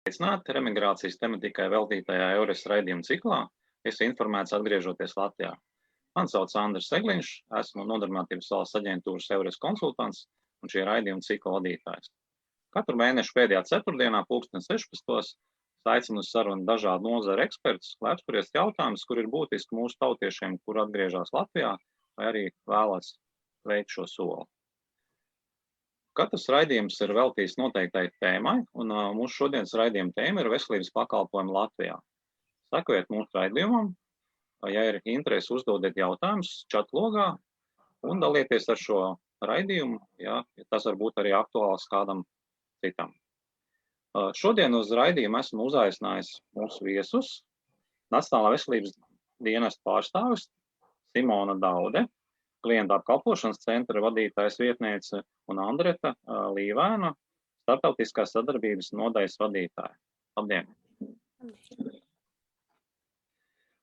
Sveicināti remigrācijas tematikai veltītajā EURES raidījuma ciklā. Es informēts atgriežoties Latvijā. Mani sauc Andris Segliņš, esmu Nodarbinātības valsts aģentūras EURES konsultants un šī raidījuma cikla vadītājs. Katru mēnešu pēdējā ceturtdienā 16:00 aicinu uz sarunu dažādu nozaru ekspertus, lai apspriest jautājumus, kur ir būtiski mūsu tautiešiem, kur atgriežas Latvijā vai arī vēlas veikt šo soli. Katrs raidījums ir veltīts noteiktai tēmai, un mūsu šodienas raidījuma tēma ir veselības pakalpojumi Latvijā. Sekojiet mūsu raidījumam, ja ir interesi, uzdodiet jautājumus chatlogā un dalieties ar šo raidījumu, ja tas var būt arī aktuāls kādam citam. Šodien uz raidījumu esmu uzaicinājis mūsu viesus, Nacionālā veselības dienesta pārstāvis Simona Daude, klienta apkalpošanas centra vadītājas vietniece un Andreta Līvēna, starptautiskās sadarbības nodaļas vadītāja. Labdien!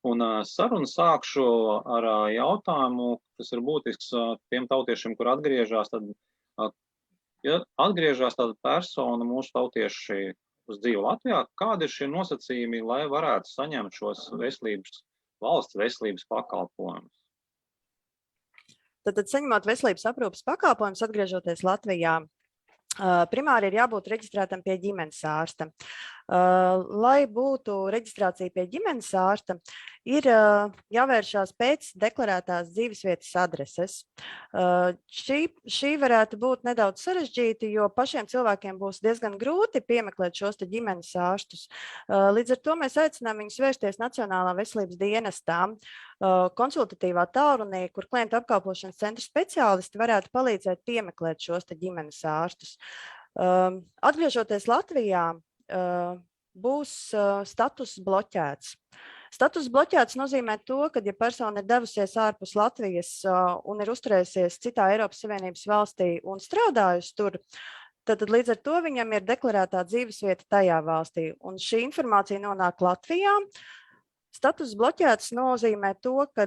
Un sarunu sākšu ar jautājumu, kas ir būtisks tiem tautiešiem, kur atgriežas. Tad, ja atgriežas tāda persona, mūsu tautieši uz dzīvi Latvijā, kādi ir šie nosacījumi, lai varētu saņemt šos valsts veselības pakalpojumus? Tad saņemot veselības aprūpes pakalpojumus, atgriežoties Latvijā, primāri ir jābūt reģistrētam pie ģimenes ārsta. Lai būtu reģistrācija pie ģimenes ārsta, ir jāvēršās pēc deklarētās dzīvesvietas adreses. Šī varētu būt nedaudz sarežģīta, jo pašiem cilvēkiem būs diezgan grūti piemeklēt šos ģimenes ārstus. Līdz ar to mēs aicinām viņus vērsties Nacionālā veselības dienestā, konsultatīvā tālrunī, kur klientu apkalpošanas centra speciālisti varētu palīdzēt piemeklēt šos ģimenes ārstus. Atgriežoties Latvijā, būs status bloķēts. Status bloķēts nozīmē to, ka, ja persona ir devusies ārpus Latvijas un ir uzturējusies citā Eiropas Savienības valstī un strādājusi tur, tad līdz ar to viņam ir deklarētā dzīvesvieta tajā valstī. Un šī informācija nonāk Latvijā. Status bloķēts nozīmē to, ka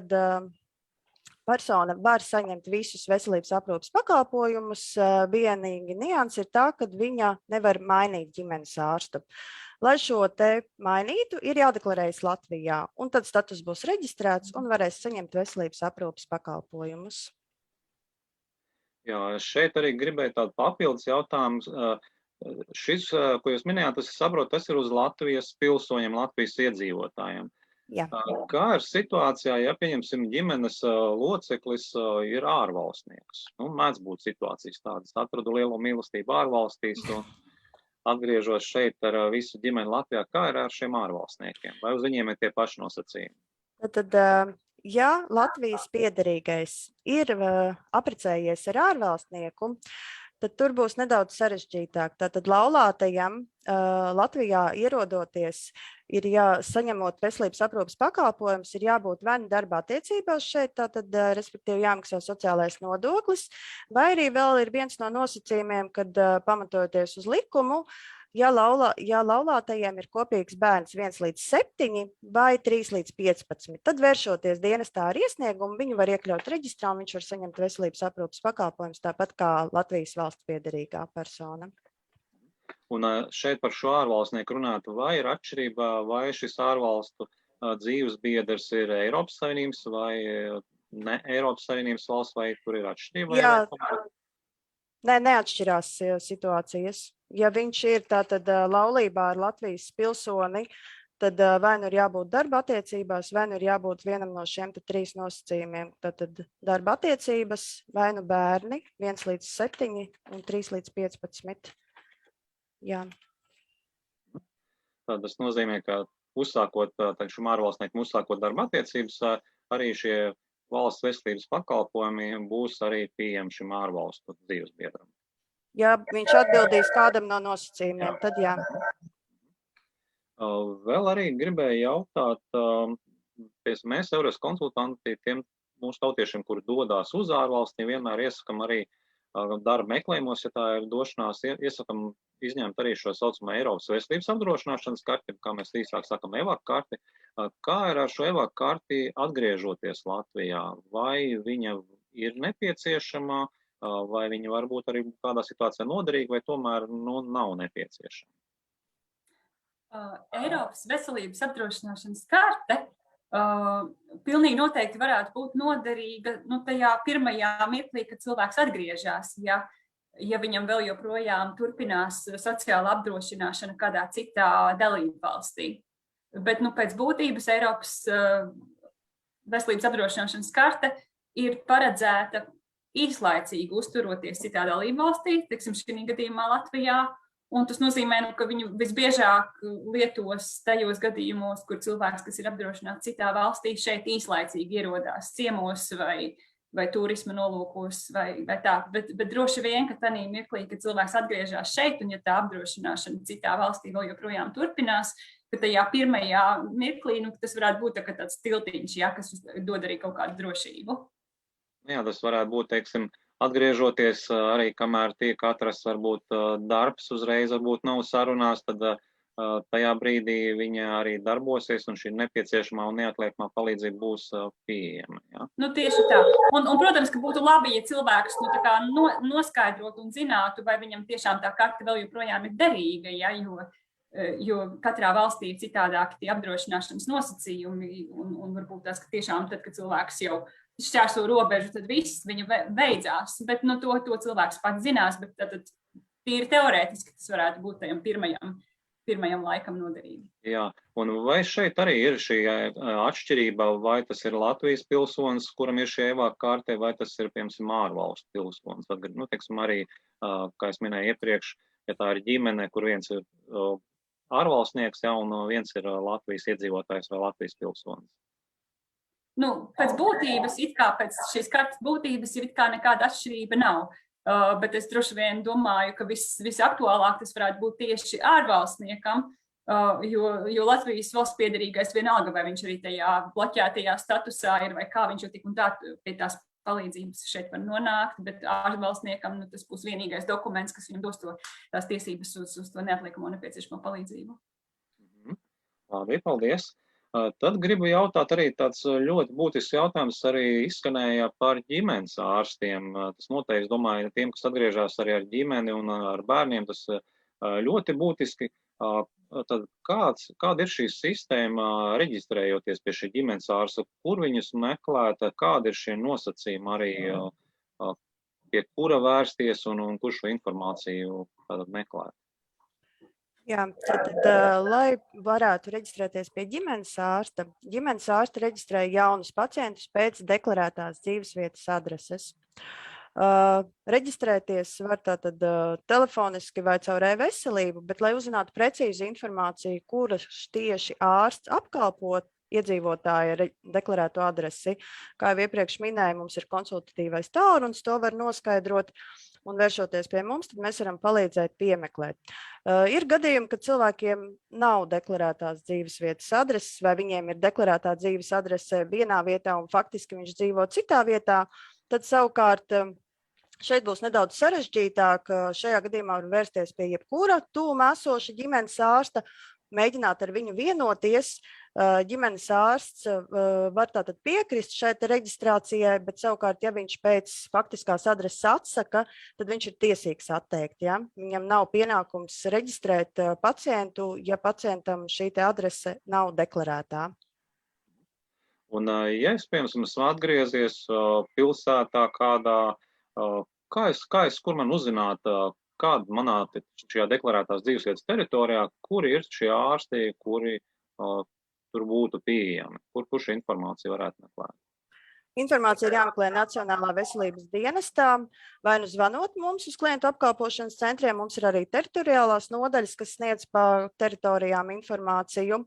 persona var saņemt visus veselības aprūpes pakalpojumus, vienīgi nianses ir tā, ka viņa nevar mainīt ģimenes ārstu. Lai šo te mainītu, ir jādeklarējas Latvijā, un tad status būs reģistrēts un varēs saņemt veselības aprūpes pakalpojumus. Jā, šeit arī gribēju tādu papildus jautājumu. Šis, ko jūs minējāt, tas, es saprotu, tas ir uz Latvijas pilsoņiem, Latvijas iedzīvotājiem. Jā. Kā ir situācijā, ja, pieņemsim, ģimenes loceklis ir ārvalstnieks? Mēdz būt situācijas tādas. Atradu lielo mīlestību ārvalstīs un atgriežos šeit ar visu ģimeni Latvijā. Kā ir ar šiem ārvalstniekiem? Vai uz viņiem ir tie paši nosacījumi? Tad, ja Latvijas piederīgais ir apprecējies ar ārvalstnieku, tad tur būs nedaudz sarežģītāk. Tātad laulātajam Latvijā ierodoties, ir saņemot veselības aprūpes pakalpojumus, ir jābūt vai nu darba attiecībās šeit, tātad, respektīvi jāmaksā sociālais nodoklis, vai arī vēl ir viens no nosacījumiem, kad pamatojoties uz likumu, ja laulātajiem ir kopīgs bērns 1 līdz 7 vai 3 līdz 15, tad vēršoties dienestā ar iesniegumu, viņu var iekļaut reģistrā un viņš var saņemt veselības aprūpes pakalpojumus tāpat kā Latvijas valsts piederīgā persona. Un šeit par šo ārvalstnieku runāt, vai ir atšķirība, vai šis ārvalstu dzīves biedrs ir Eiropas Savienības vai ne Eiropas Savienības valsts, vai tur ir atšķirība? Jā, neatšķirās situācijas. Ja viņš ir tātad laulībā ar Latvijas pilsoni, tad vai nu ir jābūt darba attiecībās, vai nu ir jābūt vienam no šiem 3 nosacījumiem. Tātad darba attiecības, vai nu bērni 1 līdz 7 un 3 līdz 15. Jā. Tas nozīmē, ka uzsākot šim ārvalstniekam uzsākot darba attiecības, arī šie valsts veselības pakalpojumi būs arī pieejami šim ārvalstu dzīvesbiedram. Ja viņš atbildīs kādam no nosacījumiem, tad jā. Vēl arī gribēju jautāt, mēs EURES konsultanti tiem mūsu tautiešiem, kuri dodās uz ārvalstīm, vienmēr iesakam arī darba meklējumos, ja tā ir došanās, iesakam izņemt arī šo saucamo Eiropas veselības apdrošināšanas karti, kā mēs īsāk sakam EVAK karti. Kā ir ar šo EVAK karti atgriežoties Latvijā? Vai viņa ir nepieciešama, vai viņa varbūt arī kādā situācijā noderīga, vai tomēr nav nepieciešama? Eiropas veselības apdrošināšanas karte pilnīgi noteikti varētu būt noderīga tajā pirmajā mirklī, kad cilvēks atgriežas, ja viņam vēl joprojām turpinās sociāla apdrošināšana kādā citā dalībvalstī. Bet pēc būtības Eiropas veselības apdrošināšanas karte ir paredzēta īslaicīgi uzturoties citā dalībvalstī, teiksim, šī gadījumā Latvijā. Un tas nozīmē, ka viņu visbiežāk lietos tajos gadījumos, kur cilvēks, kas ir apdrošināts citā valstī, šeit īslaicīgi ierodās ciemos vai turisma nolūkos vai tā. Bet droši vien, ka tanī mirklī, kad cilvēks atgriežas šeit, un ja tā apdrošināšana citā valstī vēl joprojām turpinās, ka tajā pirmajā mirklī tas varētu būt tāds tiltiņš, kas dod arī kaut kādu drošību. Jā, tas varētu būt, teiksim, atgriežoties arī, kamēr tiek atrasts varbūt darbs, uzreiz varbūt nav sarunās, tad tajā brīdī viņa arī darbosies un šī nepieciešamā un neatliekamā palīdzība būs pieejama. Ja? Tieši tā. Un, protams, ka būtu labi, ja cilvēks noskaidrotu un zinātu, vai viņam tiešām tā karte vēl joprojām ir derīga, jo katrā valstī ir citādāki tie apdrošināšanas nosacījumi un varbūt tas, ka tiešām tad, kad cilvēks jau šķērso robežu, tad viss viņa beidzās. Bet to cilvēks pats zinās, bet tad tīri teorētiski tas varētu būt tajam pirmajam laikam noderīgi. Jā, un vai šeit arī ir šī atšķirība, vai tas ir Latvijas pilsonis, kuram ir šī e-vāka kārtē, vai tas ir, piemēram, ārvalstu pilsonis? Teiksim, arī, kā es minēju iepriekš, ja tā ir ģimene, kur viens ir ārvalstnieks, un viens ir Latvijas iedzīvotājs vai Latvijas pilsonis. Pēc būtības, pēc šīs kartas būtības, ir nekāda atšķirība nav. Bet es droši vien domāju, ka visaktuālāk tas varētu būt tieši ārvalstniekam, jo Latvijas valsts piederīgais vienalga, vai viņš arī tajā bloķētajā statusā ir, vai kā viņš jau tik un tā pie tās palīdzības šeit var nonākt, bet ārvalstniekam tas būs vienīgais dokuments, kas viņam dos tās tiesības uz to neatliekamo nepieciešamo palīdzību. Labi, paldies! Tad gribu jautāt arī tāds ļoti būtisks jautājums arī izskanēja par ģimenes ārstiem. Tas noteikti, domāju, tiem, kas atgriežas arī ar ģimeni un ar bērniem, tas ļoti būtiski. Tad kāda ir šī sistēma reģistrējoties pie šī ģimenes ārsta, kur viņus meklēt, kādi ir šie nosacījumi arī, pie kura vērsties un kur šo informāciju meklēt? Jā, tad, lai varētu reģistrēties pie ģimenes ārsta reģistrē jaunus pacientus pēc deklarētās dzīvesvietas adreses. Reģistrēties var tātad telefoniski vai caur e-veselību, bet, lai uzzinātu precīzu informāciju, kuras tieši ārsts apkalpo iedzīvotāja deklarēto adresi, kā jau iepriekš minēju, mums ir konsultatīvais tālrunis, to var noskaidrot. Un vēršoties pie mums, tad mēs varam palīdzēt piemeklēt. Ir gadījumi, kad cilvēkiem nav deklarētās dzīvesvietas adreses, vai viņiem ir deklarētā dzīves adrese vienā vietā un faktiski viņš dzīvo citā vietā, tad savukārt šeit būs nedaudz sarežģītāk. Šajā gadījumā var vērsties pie jebkura tuvumā esoša ģimenes ārsta, mēģināt ar viņu vienoties. Ģimenes ārsts var tātad piekrist šai reģistrācijai, bet savukārt, ja viņš pēc faktiskās adreses atsaka, tad viņš ir tiesīgs atteikt. Ja? Viņam nav pienākums reģistrēt pacientu, ja pacientam šī adrese nav deklarētā. Un, ja es, piemēram, esmu atgriezies pilsētā kādā, kur man uzzināt, kāda manā šajā deklarētās dzīvesvietas teritorijā, kuri ir šie ārsti, kuri tur būtu pieejami, kur šī informācija varētu meklēt? Informācija ir jāmeklē Nacionālā veselības dienestā, vai nu zvanot mums uz klientu apkalpošanas centriem, mums ir arī teritoriālās nodaļas, kas sniedz par teritorijām informāciju,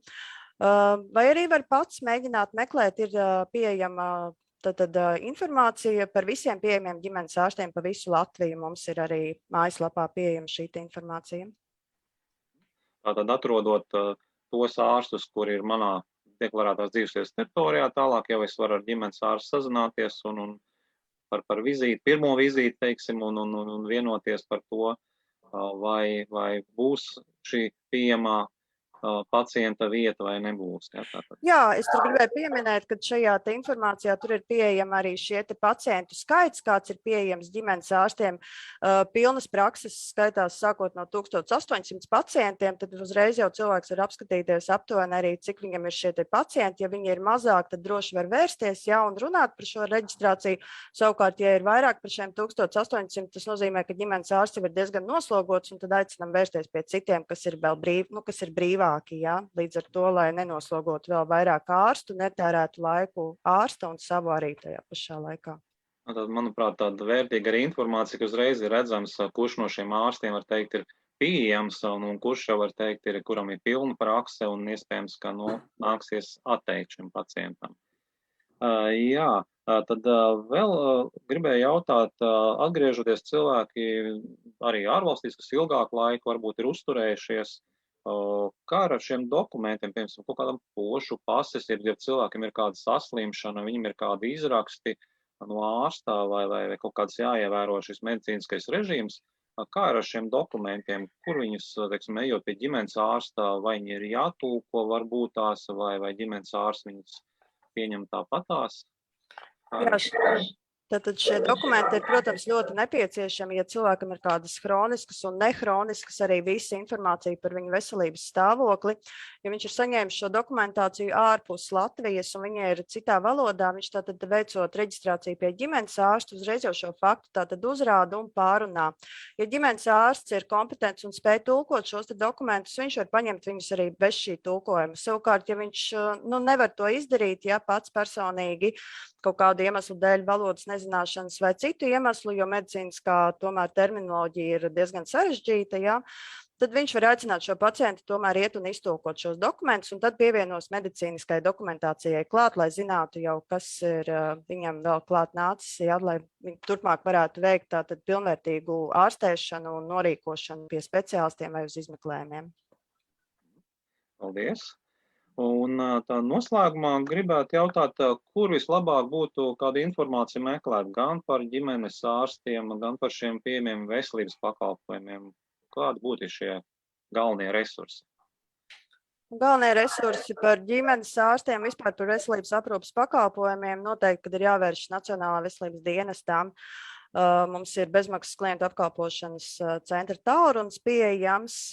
vai arī var pats mēģināt meklēt, ir pieejama tad informācija par visiem pieejamiem ģimenes ārstiem pa visu Latviju. Mums ir arī mājaslapā pieejama šī informācija. Tātad atrodot tos ārstus, kuri ir manā deklarētās dzīvesvietas teritorijā, tālāk jau es varu ar ģimenes ārstu sazināties un par vizīti, pirmo vizīti, teiksim, un vienoties par to, vai būs šī pieejamā pacienta vieta vai nebūs. Jā, es tur gribēju pieminēt, ka šajā te informācijā tur ir pieejama arī šie te pacientu skaits, kāds ir pieejams ģimenes ārstiem. Pilnas prakses skaitās sākot no 1800 pacientiem, tad uzreiz jau cilvēks var apskatīties aptuveni arī, cik viņam ir šie te pacienti. Ja viņi ir mazāk, tad droši var vērsties, jā, un runāt par šo reģistrāciju. Savukārt, ja ir vairāk par šiem 1800, tas nozīmē, ka ģimenes ārsti ir diezgan noslogots, un tad aicinām vērsties pie citiem, kas ir vēl kas ir brīvāki, jā, līdz ar to, lai nenoslogotu vēl vairāk ārstu, netērētu laiku ārsta un savu arī tajā pašā laikā. Tad, manuprāt, tāda vērtīga arī informācija, ka uzreiz ir redzams, kurš no šiem ārstiem var teikt ir pieejams un kurš jau var teikt, kuram ir pilna prakse un iespējams, ka nāksies atteikt šim pacientam. Jā, tad vēl gribēju jautāt, atgriežoties cilvēki arī ārvalstīs, kas ilgāku laiku varbūt ir uzturējušies, kā ar šiem dokumentiem, piemēram, kaut kādam pošu pases, ja cilvēkiem ir kāda saslimšana, viņam ir kādi izraksti no ārstā vai kaut kāds jāievēro šis medicīniskais režīms, kā ar šiem dokumentiem, kur viņus, teiksim, ejot pie ģimenes ārstā, vai viņi ir jātulko varbūt tās, vai ģimenes ārsts viņus pieņem tāpatās? Jā, tātad šie dokumenti ir, protams, ļoti nepieciešami, ja cilvēkam ir kādas hroniskas un nehroniskas arī visa informācija par viņu veselības stāvokli. Ja viņš ir saņēmis šo dokumentāciju ārpus Latvijas un viņa ir citā valodā, viņš tātad veicot reģistrāciju pie ģimenes ārsta, uzreiz jau šo faktu tātad uzrāda un pārunā. Ja ģimenes ārsts ir kompetents un spēj tulkot šos dokumentus, viņš var paņemt viņus arī bez šī tulkojuma. Savukārt, ja viņš nevar to izdarīt, ja pats personīgi kaut kādu iemeslu dēļ, valodas nezināšanas vai citu iemeslu, jo medicīniskā tomēr terminoloģija ir diezgan sarežģīta, ja, tad viņš var aicināt šo pacientu tomēr iet un iztulkot šos dokumentus, un tad pievienos medicīniskai dokumentācijai klāt, lai zinātu jau, kas ir viņam vēl klāt nācis, ja, lai viņi turpmāk varētu veikt tātad pilnvērtīgu ārstēšanu un norīkošanu pie speciālistiem vai uz izmeklējumiem. Paldies! Un tā noslēgumā gribētu jautāt, kur vislabāk būtu kāda informācija meklēt gan par ģimenes ārstiem, gan par šiem pieejamiem veselības pakalpojumiem. Kādi būtu šie galvenie resursi? Galvenie resursi par ģimenes ārstiem, vispār par veselības aprūpes pakalpojumiem noteikti, kad ir jāvērš Nacionālā veselības dienestām. Mums ir bezmaksas klientu apkalpošanas centra tālrunis pieejams.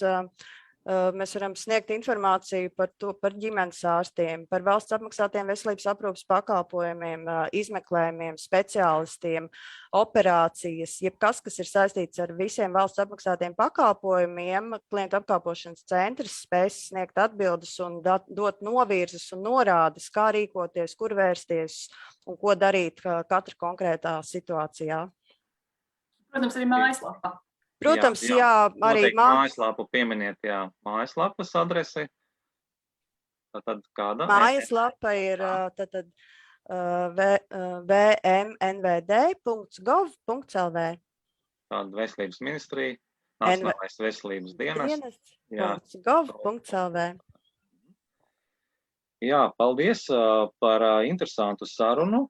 Mēs varam sniegt informāciju par ģimenes ārstiem, par valsts apmaksātiem veselības aprūpes pakalpojumiem, izmeklējumiem, speciālistiem, operācijas, jebkas, kas ir saistīts ar visiem valsts apmaksātiem pakalpojumiem. Klientu apkalpošanas centrs spēs sniegt atbildes un dot novirzes un norādes, kā rīkoties, kur vērsties un ko darīt katra konkrētā situācijā. Protams, arī mājaslapā. Protams, jā, arī mājaslapu pieminiet, jā, mājaslapas adresi. Tad kāda? Mājaslapa ir vmnvd.gov.lv. Tāda veselības ministrija, Nacionālais veselības dienests. Gov.lv. Jā, paldies par interesantu sarunu.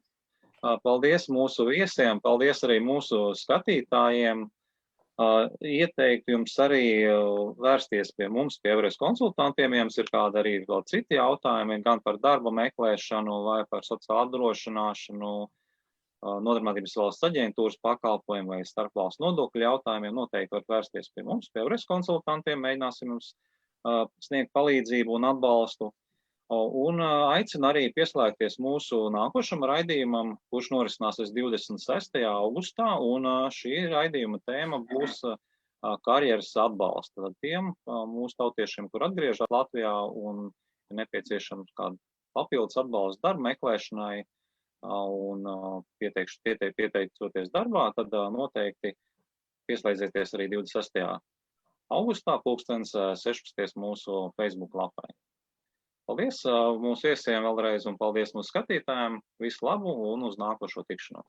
Paldies mūsu viesiem, paldies arī mūsu skatītājiem. Ieteiktu jums arī vērsties pie mums, pie Everest konsultantiem, ja jums ir kādi arī vēl citi jautājumi, gan par darba meklēšanu vai par sociālu apdrošināšanu, Nodarbinātības valsts aģentūras pakalpojumu vai starpvalstu nodokļu jautājumiem, noteikti var vērsties pie mums, pie Everest konsultantiem, mēģināsim jums sniegt palīdzību un atbalstu. Un aicinu arī pieslēgties mūsu nākošam raidījumam, kurš norisināsies 26. augustā, un šī raidījuma tēma būs karjeras atbalsta. Tad tiem mūsu tautiešiem, kur atgriežas Latvijā un ir nepieciešams kādu papildus atbalstu darba meklēšanai un pieteicoties darbā, tad noteikti pieslēdzieties arī 26. augustā 16. mūsu Facebook lapai. Paldies mūsu viesiem vēlreiz un paldies mūsu skatītājiem. Visu labu un uz nākošo tikšanos.